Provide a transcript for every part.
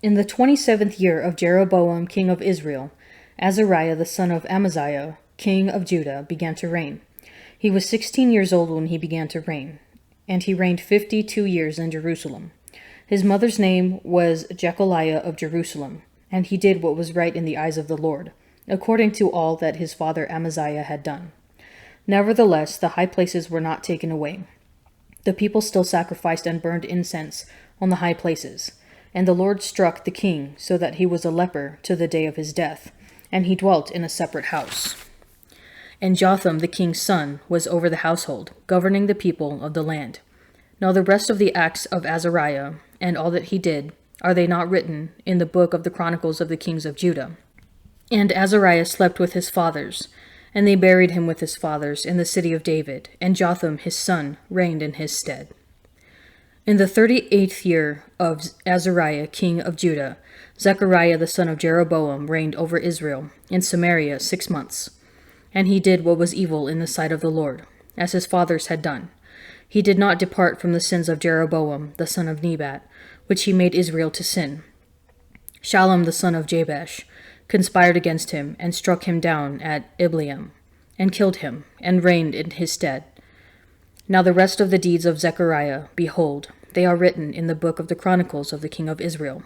In the 27th year of Jeroboam king of Israel, Azariah the son of Amaziah, king of Judah, began to reign. He was 16 years old when he began to reign, and he reigned 52 years in Jerusalem. His mother's name was Jechaliah of Jerusalem, and he did what was right in the eyes of the Lord, according to all that his father Amaziah had done. Nevertheless, the high places were not taken away. The people still sacrificed and burned incense on the high places. And the Lord struck the king so that he was a leper to the day of his death, and he dwelt in a separate house. And Jotham the king's son was over the household, governing the people of the land. Now the rest of the acts of Azariah, and all that he did, are they not written in the book of the Chronicles of the kings of Judah? And Azariah slept with his fathers, and they buried him with his fathers in the city of David, and Jotham his son reigned in his stead. In the 38th year of Azariah king of Judah, Zechariah the son of Jeroboam reigned over Israel in Samaria 6 months. And he did what was evil in the sight of the Lord, as his fathers had done. He did not depart from the sins of Jeroboam the son of Nebat, which he made Israel to sin. Shallum the son of Jabesh conspired against him, and struck him down at Ibleam, and killed him, and reigned in his stead. Now the rest of the deeds of Zechariah, behold, they are written in the book of the Chronicles of the king of Israel.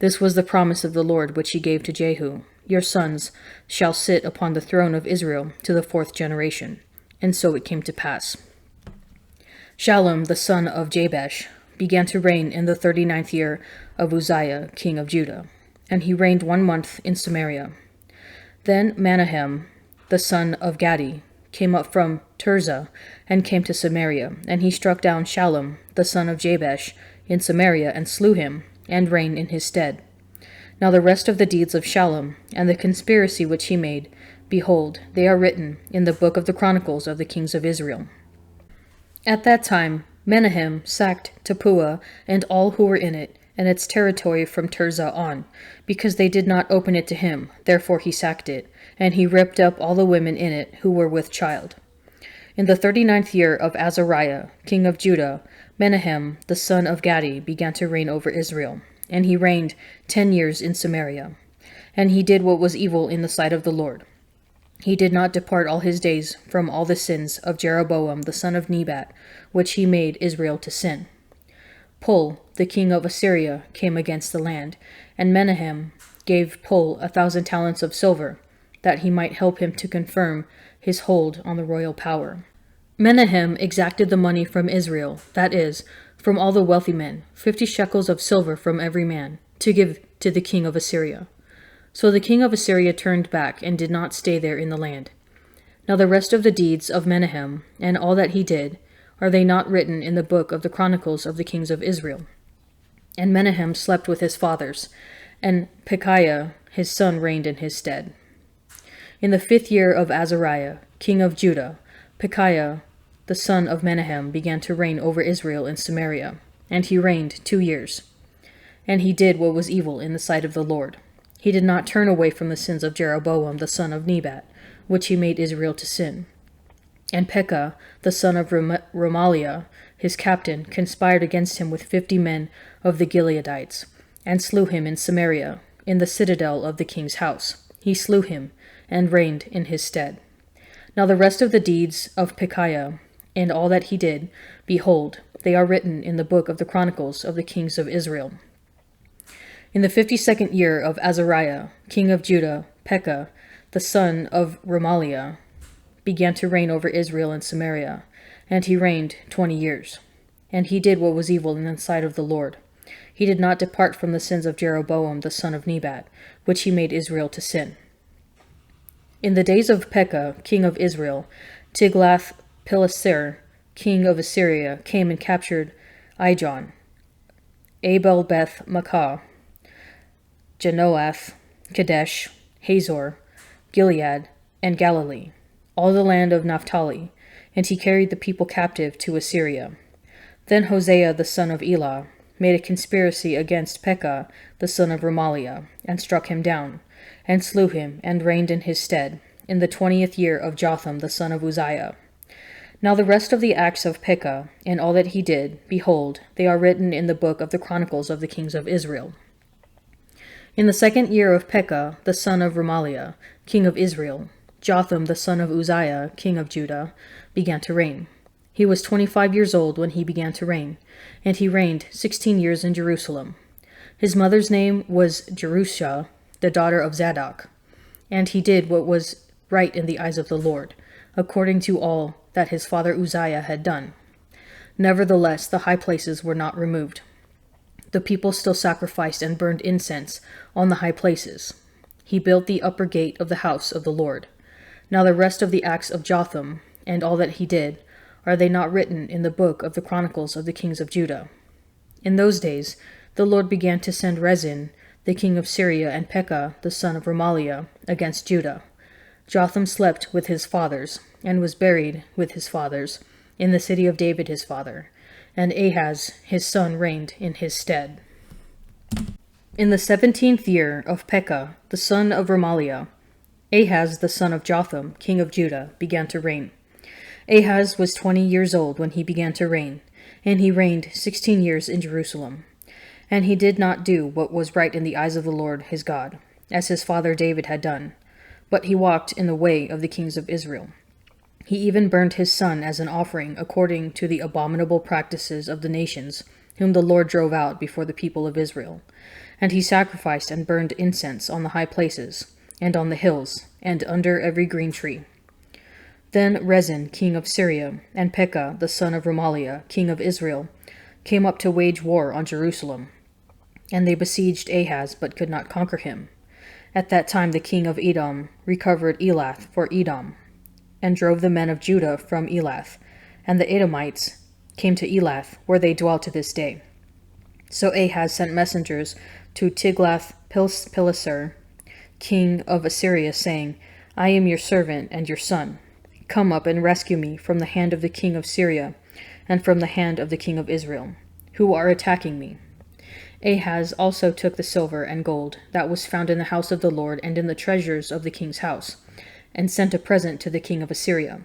This was the promise of the Lord which he gave to Jehu. Your sons shall sit upon the throne of Israel to the 4th generation. And so it came to pass. Shallum the son of Jabesh began to reign in the 39th year of Uzziah king of Judah, and he reigned 1 month in Samaria. Then Menahem the son of Gadi came up from Tirzah, and came to Samaria, and he struck down Shallum, the son of Jabesh, in Samaria, and slew him, and reigned in his stead. Now the rest of the deeds of Shallum, and the conspiracy which he made, behold, they are written in the book of the Chronicles of the kings of Israel. At that time Menahem sacked Tappuah and all who were in it, and its territory from Tirzah on, because they did not open it to him, therefore he sacked it, and he ripped up all the women in it who were with child. In the 39th year of Azariah, king of Judah, Menahem, the son of Gadi, began to reign over Israel, and he reigned 10 years in Samaria. And he did what was evil in the sight of the Lord. He did not depart all his days from all the sins of Jeroboam the son of Nebat, which he made Israel to sin. Pul, the king of Assyria, came against the land, and Menahem gave Pul 1,000 talents of silver, that he might help him to confirm his hold on the royal power. Menahem exacted the money from Israel, that is, from all the wealthy men, 50 shekels of silver from every man, to give to the king of Assyria. So the king of Assyria turned back, and did not stay there in the land. Now the rest of the deeds of Menahem, and all that he did, are they not written in the book of the Chronicles of the kings of Israel? And Menahem slept with his fathers, and Pekahiah his son reigned in his stead. In the 5th year of Azariah, king of Judah, Pekahiah the son of Menahem began to reign over Israel in Samaria, and he reigned 2 years. And he did what was evil in the sight of the Lord. He did not turn away from the sins of Jeroboam the son of Nebat, which he made Israel to sin. And Pekah, the son of Remaliah, his captain, conspired against him with 50 men of the Gileadites, and slew him in Samaria, in the citadel of the king's house. He slew him, and reigned in his stead. Now the rest of the deeds of Pekahiah, and all that he did, behold, they are written in the book of the Chronicles of the kings of Israel. In the 52nd year of Azariah, king of Judah, Pekah, the son of Remaliah, began to reign over Israel and Samaria, and he reigned 20 years. And he did what was evil in the sight of the Lord. He did not depart from the sins of Jeroboam the son of Nebat, which he made Israel to sin. In the days of Pekah, king of Israel, Tiglath-Pileser, king of Assyria, came and captured Ijon, Abel-Beth-Maachah, Janoath, Kadesh, Hazor, Gilead, and Galilee, all the land of Naphtali, and he carried the people captive to Assyria. Then Hosea the son of Elah made a conspiracy against Pekah the son of Remaliah, and struck him down, and slew him, and reigned in his stead, in the 20th year of Jotham the son of Uzziah. Now the rest of the acts of Pekah, and all that he did, behold, they are written in the book of the Chronicles of the kings of Israel. In the 2nd year of Pekah, the son of Remaliah, king of Israel, Jotham the son of Uzziah, king of Judah, began to reign. He was 25 years old when he began to reign, and he reigned 16 years in Jerusalem. His mother's name was Jerusha, the daughter of Zadok, and he did what was right in the eyes of the Lord, according to all that his father Uzziah had done. Nevertheless, the high places were not removed. The people still sacrificed and burned incense on the high places. He built the upper gate of the house of the Lord. Now the rest of the acts of Jotham, and all that he did, are they not written in the book of the chronicles of the kings of Judah? In those days the Lord began to send Rezin, the king of Syria, and Pekah, the son of Remaliah, against Judah. Jotham slept with his fathers, and was buried with his fathers, in the city of David his father, and Ahaz his son reigned in his stead. In the 17th year of Pekah, the son of Remaliah, Ahaz the son of Jotham, king of Judah, began to reign. Ahaz was 20 years old when he began to reign, and he reigned 16 years in Jerusalem. And he did not do what was right in the eyes of the Lord his God, as his father David had done, but he walked in the way of the kings of Israel. He even burned his son as an offering according to the abominable practices of the nations, whom the Lord drove out before the people of Israel. And he sacrificed and burned incense on the high places, and on the hills, and under every green tree. Then Rezin, king of Syria, and Pekah, the son of Remaliah, king of Israel, came up to wage war on Jerusalem. And they besieged Ahaz, but could not conquer him. At that time the king of Edom recovered Elath for Edom, and drove the men of Judah from Elath, and the Edomites came to Elath, where they dwell to this day. So Ahaz sent messengers to Tiglath-Pileser, king of Assyria, saying, I am your servant and your son. Come up and rescue me from the hand of the king of Syria, and from the hand of the king of Israel, who are attacking me. Ahaz also took the silver and gold that was found in the house of the Lord and in the treasures of the king's house, and sent a present to the king of Assyria.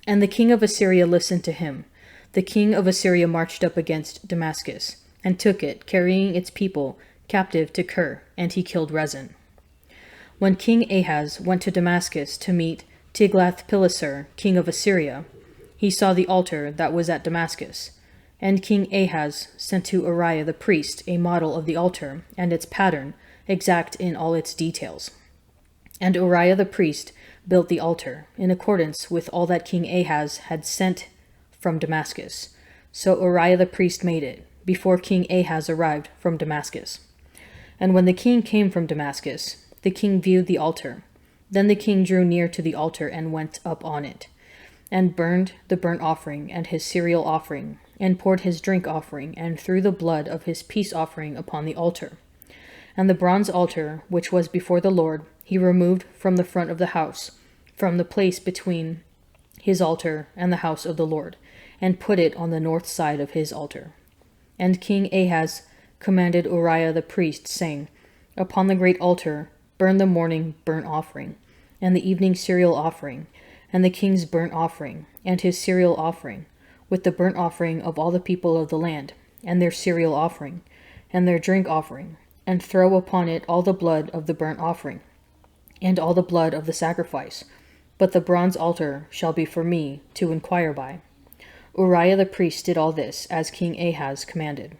And the king of Assyria listened to him. The king of Assyria marched up against Damascus, and took it, carrying its people captive to Kir, and he killed Rezin. When King Ahaz went to Damascus to meet Tiglath-Pileser, king of Assyria, he saw the altar that was at Damascus. And King Ahaz sent to Uriah the priest a model of the altar, and its pattern, exact in all its details. And Uriah the priest built the altar, in accordance with all that King Ahaz had sent from Damascus. So Uriah the priest made it, before King Ahaz arrived from Damascus. And when the king came from Damascus, the king viewed the altar. Then the king drew near to the altar and went up on it, and burned the burnt offering and his cereal offering, and poured his drink offering, and threw the blood of his peace offering upon the altar. And the bronze altar, which was before the Lord, he removed from the front of the house, from the place between his altar and the house of the Lord, and put it on the north side of his altar. And King Ahaz commanded Uriah the priest, saying, Upon the great altar burn the morning burnt offering, and the evening cereal offering, and the king's burnt offering, and his cereal offering, with the burnt offering of all the people of the land, and their cereal offering, and their drink offering, and throw upon it all the blood of the burnt offering, and all the blood of the sacrifice. But the bronze altar shall be for me to inquire by. Uriah the priest did all this, as King Ahaz commanded.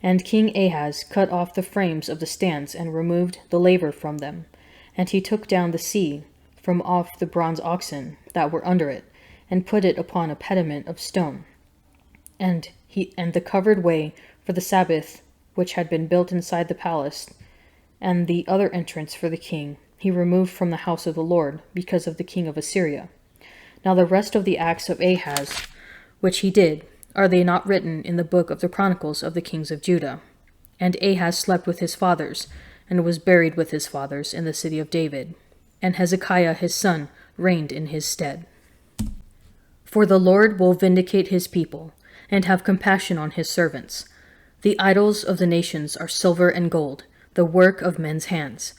And King Ahaz cut off the frames of the stands, and removed the laver from them. And he took down the sea from off the bronze oxen that were under it, and put it upon a pediment of stone. And the covered way for the Sabbath, which had been built inside the palace, and the other entrance for the king, he removed from the house of the Lord, because of the king of Assyria. Now the rest of the acts of Ahaz, which he did, are they not written in the book of the chronicles of the kings of Judah? And Ahaz slept with his fathers, and was buried with his fathers in the city of David. And Hezekiah his son reigned in his stead. For the Lord will vindicate his people, and have compassion on his servants. The idols of the nations are silver and gold, the work of men's hands.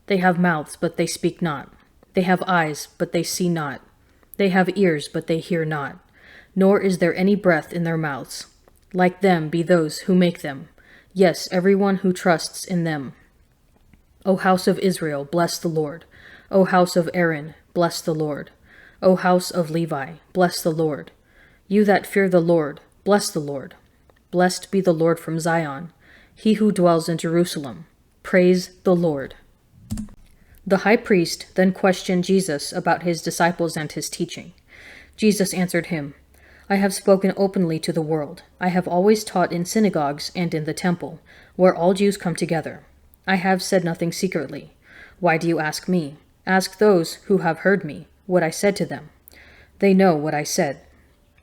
They have mouths, but they speak not. They have eyes, but they see not. They have ears, but they hear not. Nor is there any breath in their mouths. Like them be those who make them. Yes, everyone who trusts in them. O house of Israel, bless the Lord. O house of Aaron, bless the Lord. O house of Levi, bless the Lord. You that fear the Lord, bless the Lord. Blessed be the Lord from Zion, he who dwells in Jerusalem. Praise the Lord. The high priest then questioned Jesus about his disciples and his teaching. Jesus answered him, I have spoken openly to the world. I have always taught in synagogues and in the temple, where all Jews come together. I have said nothing secretly. Why do you ask me? Ask those who have heard me what I said to them. They know what I said.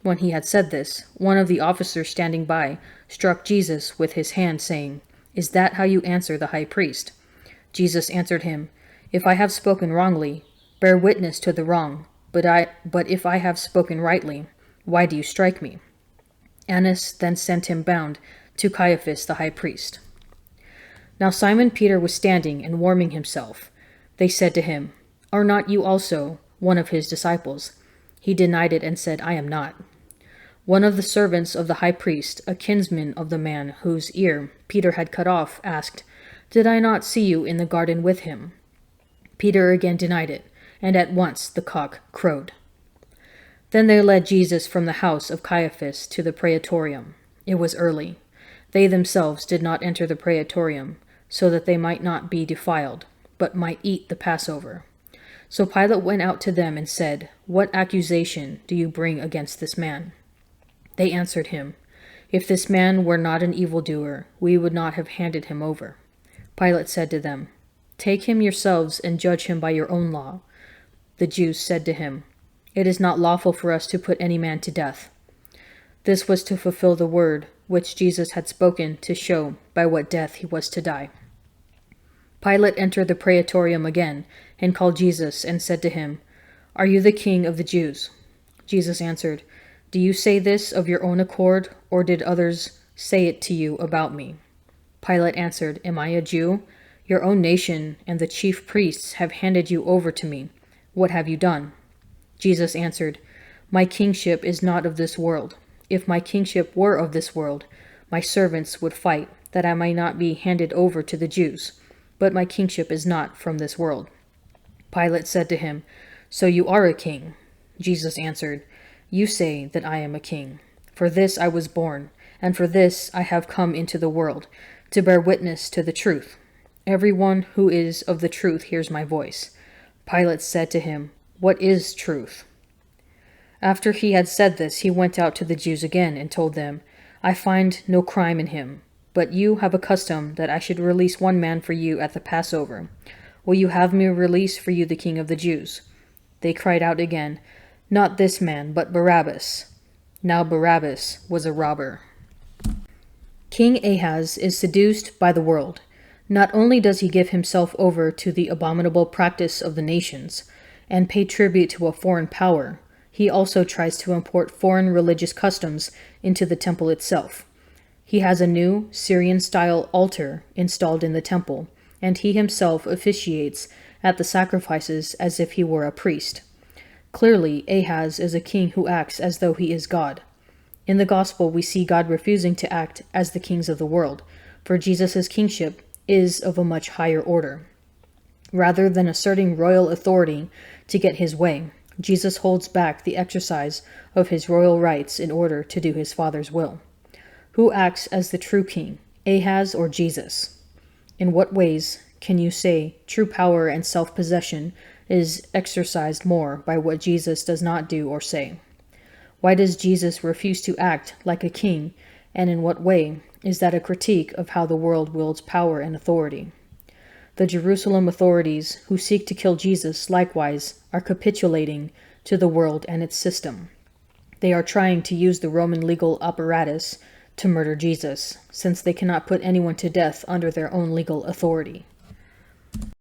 When he had said this, one of the officers standing by struck Jesus with his hand, saying, Is that how you answer the high priest? Jesus answered him, If I have spoken wrongly, bear witness to the wrong, but if I have spoken rightly, why do you strike me? Annas then sent him bound to Caiaphas the high priest. Now Simon Peter was standing and warming himself. They said to him, Are not you also one of his disciples? He denied it and said, I am not. One of the servants of the high priest, a kinsman of the man whose ear Peter had cut off, asked, Did I not see you in the garden with him? Peter again denied it, and at once the cock crowed. Then they led Jesus from the house of Caiaphas to the praetorium. It was early. They themselves did not enter the praetorium, so that they might not be defiled, but might eat the Passover. So Pilate went out to them and said, What accusation do you bring against this man? They answered him, If this man were not an evildoer, we would not have handed him over. Pilate said to them, Take him yourselves and judge him by your own law. The Jews said to him, It is not lawful for us to put any man to death. This was to fulfill the word which Jesus had spoken to show by what death he was to die. Pilate entered the praetorium again and called Jesus and said to him, Are you the king of the Jews? Jesus answered, Do you say this of your own accord, or did others say it to you about me? Pilate answered, Am I a Jew? Your own nation and the chief priests have handed you over to me. What have you done? Jesus answered, My kingship is not of this world. If my kingship were of this world, my servants would fight, that I might not be handed over to the Jews. But my kingship is not from this world. Pilate said to him, So you are a king? Jesus answered, You say that I am a king. For this I was born, and for this I have come into the world, to bear witness to the truth. Everyone who is of the truth hears my voice. Pilate said to him, What is truth? After he had said this, he went out to the Jews again and told them, I find no crime in him, but you have a custom that I should release one man for you at the Passover. Will you have me release for you the king of the Jews? They cried out again, Not this man, but Barabbas. Now Barabbas was a robber. King Ahaz is seduced by the world. Not only does he give himself over to the abominable practice of the nations, and pay tribute to a foreign power, he also tries to import foreign religious customs into the temple itself. He has a new Syrian-style altar installed in the temple, and he himself officiates at the sacrifices as if he were a priest. Clearly, Ahaz is a king who acts as though he is God. In the gospel, we see God refusing to act as the kings of the world, for Jesus' kingship is of a much higher order. Rather than asserting royal authority to get his way, Jesus holds back the exercise of his royal rights in order to do his Father's will. Who acts as the true king, Ahaz or Jesus? In what ways can you say true power and self-possession is exercised more by what Jesus does not do or say? Why does Jesus refuse to act like a king, and in what way is that a critique of how the world wields power and authority? The Jerusalem authorities who seek to kill Jesus likewise are capitulating to the world and its system. They are trying to use the Roman legal apparatus to murder Jesus, since they cannot put anyone to death under their own legal authority.